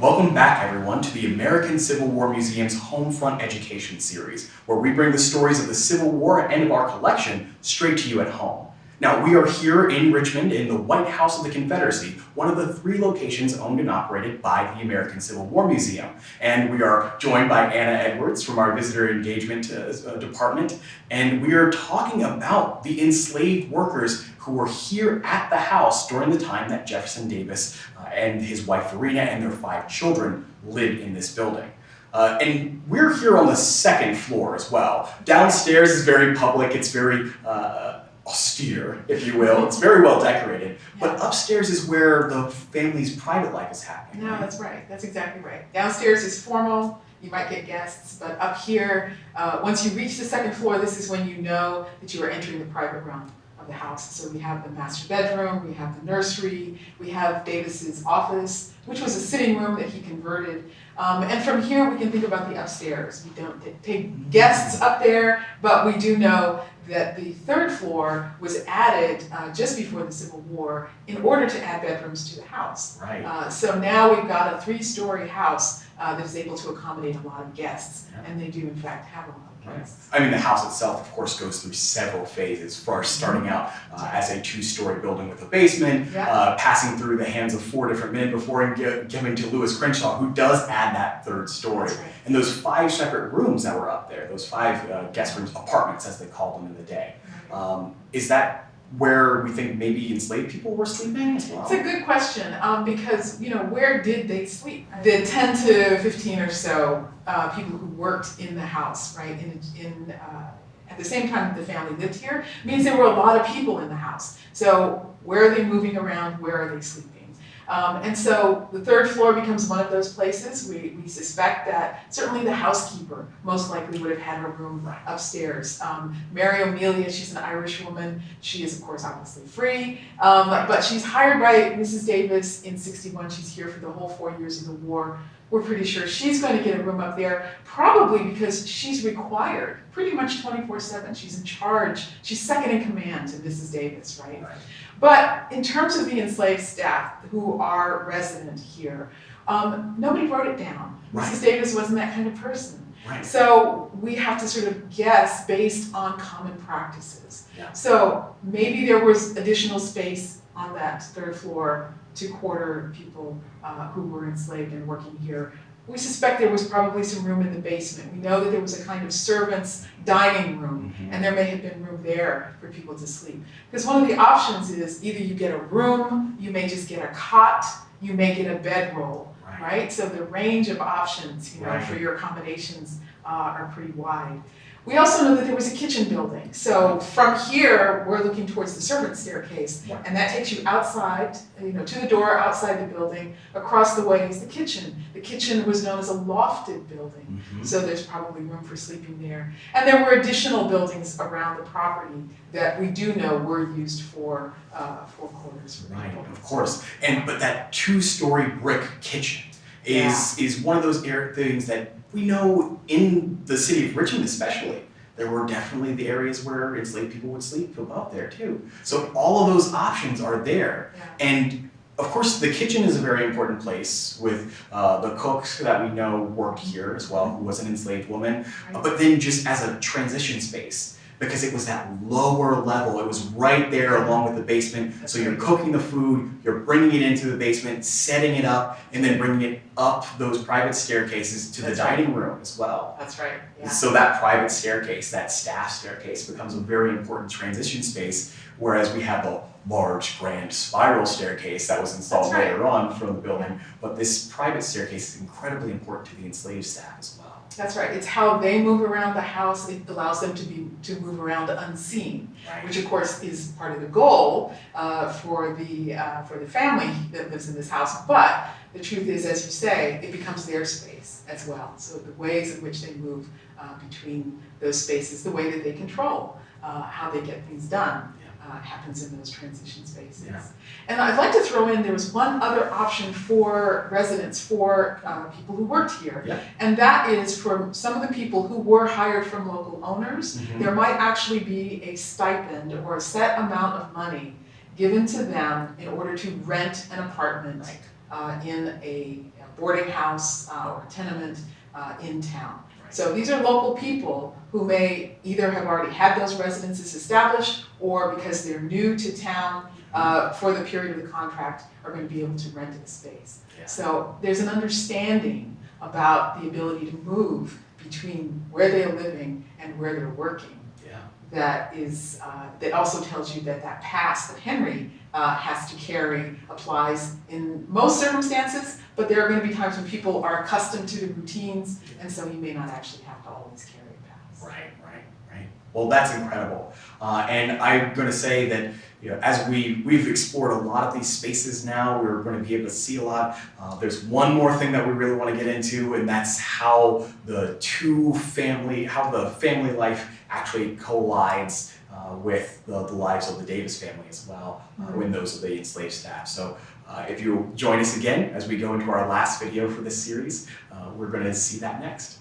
Welcome back, everyone, to the American Civil War Museum's Homefront Education Series, where we bring the stories of the Civil War and of our collection straight to you at home. Now, we are here in Richmond in the White House of the Confederacy, one of the 3 locations owned and operated by the American Civil War Museum. And we are joined by Anna Edwards from our Visitor Engagement Department, and we are talking about the enslaved workers who were here at the house during the time that Jefferson Davis and his wife Farina and their 5 children lived in this building. And we're here on the 2nd floor as well. Downstairs is very public, it's very austere, if you will. It's very well decorated, but upstairs is where the family's private life is happening. No, that's right. That's exactly right. Downstairs is formal. You might get guests, but up here, once you reach the 2nd floor, this is when you know that you are entering the private realm of the house. So we have the master bedroom, we have the nursery, we have Davis's office, which was a sitting room that he converted. And from here, we can think about the upstairs. We don't take guests up there, but we do know that the 3rd floor was added just before the Civil War in order to add bedrooms to the house. Right. So now we've got a 3-story house that is able to accommodate a lot of guests, and they do in fact have a lot of guests. I mean, the house itself, of course, goes through several phases. First, starting out as a 2-story building with a basement, passing through the hands of 4 different men before giving to Lewis Crenshaw, who does add that 3rd story. That's right. And those 5 separate rooms that were up there, those 5 guest rooms, apartments as they called them in the day, is that where we think maybe enslaved people were sleeping as well? It's a good question, because, where did they sleep? The 10 to 15 or so people who worked in the house, right, at the same time that the family lived here, means there were a lot of people in the house. So where are they moving around? Where are they sleeping? And so the 3rd floor becomes one of those places. We suspect that certainly the housekeeper most likely would have had her room upstairs. Mary Amelia, she's an Irish woman. She is, of course, obviously free, but she's hired by Mrs. Davis in '61. She's here for the whole 4 years of the war. We're pretty sure she's going to get a room up there, probably because she's required pretty much 24/7. She's in charge. She's second in command to Mrs. Davis, right? But in terms of the enslaved staff who are resident here, nobody wrote it down. Mrs. Davis wasn't that kind of person. So we have to sort of guess based on common practices. So maybe there was additional space on that 3rd floor to quarter people who were enslaved and working here. We suspect there was probably some room in the basement. We know that there was a kind of servants' dining room, and there may have been room there for people to sleep. Because one of the options is either you get a room, you may just get a cot, you may get a bedroll, right? So the range of options, for your accommodations are pretty wide. We also know that there was a kitchen building. So from here, we're looking towards the servant staircase, and that takes you outside, to the door outside the building. Across the way is the kitchen. The kitchen was known as a lofted building, so there's probably room for sleeping there. And there were additional buildings around the property that we do know were used for quarters for people. Of course. But that 2-story brick kitchen is one of those things that we know in the city of Richmond especially, there were definitely the areas where enslaved people would sleep above there too. So all of those options are there. And of course the kitchen is a very important place with the cook that we know worked here as well, who was an enslaved woman, but then just as a transition space, because it was that lower level. It was right there along with the basement. So you're cooking the food, you're bringing it into the basement, setting it up, and then bringing it up those private staircases to the dining room as well. That's right. So that private staircase, that staff staircase, becomes a very important transition space, whereas we have the large, grand spiral staircase that was installed later on from the building. But this private staircase is incredibly important to the enslaved staff as well. That's right. It's how they move around the house. It allows them to move around unseen, which of course is part of the goal for the family that lives in this house. But the truth is, as you say, it becomes their space as well. So the ways in which they move between those spaces, the way that they control how they get things done, happens in those transition spaces. And I'd like to throw in, there was one other option for residents, for people who worked here, and that is for some of the people who were hired from local owners, there might actually be a stipend or a set amount of money given to them in order to rent an apartment in a boarding house or a tenement in town. Right. So these are local people who may either have already had those residences established, or because they're new to town for the period of the contract are going to be able to rent a space. Yeah. So there's an understanding about the ability to move between where they're living and where they're working. Yeah. That is, that also tells you that that pass that Henry has to carry applies in most circumstances, but there are going to be times when people are accustomed to the routines, and so you may not actually have to always carry a pass. Right. Well, that's incredible. And I'm going to say that, as we've explored a lot of these spaces now, we're going to be able to see a lot. There's one more thing that we really want to get into, and that's how the family life actually collides with the lives of the Davis family as well, when those of the enslaved staff. So if you join us again as we go into our last video for this series, we're going to see that next.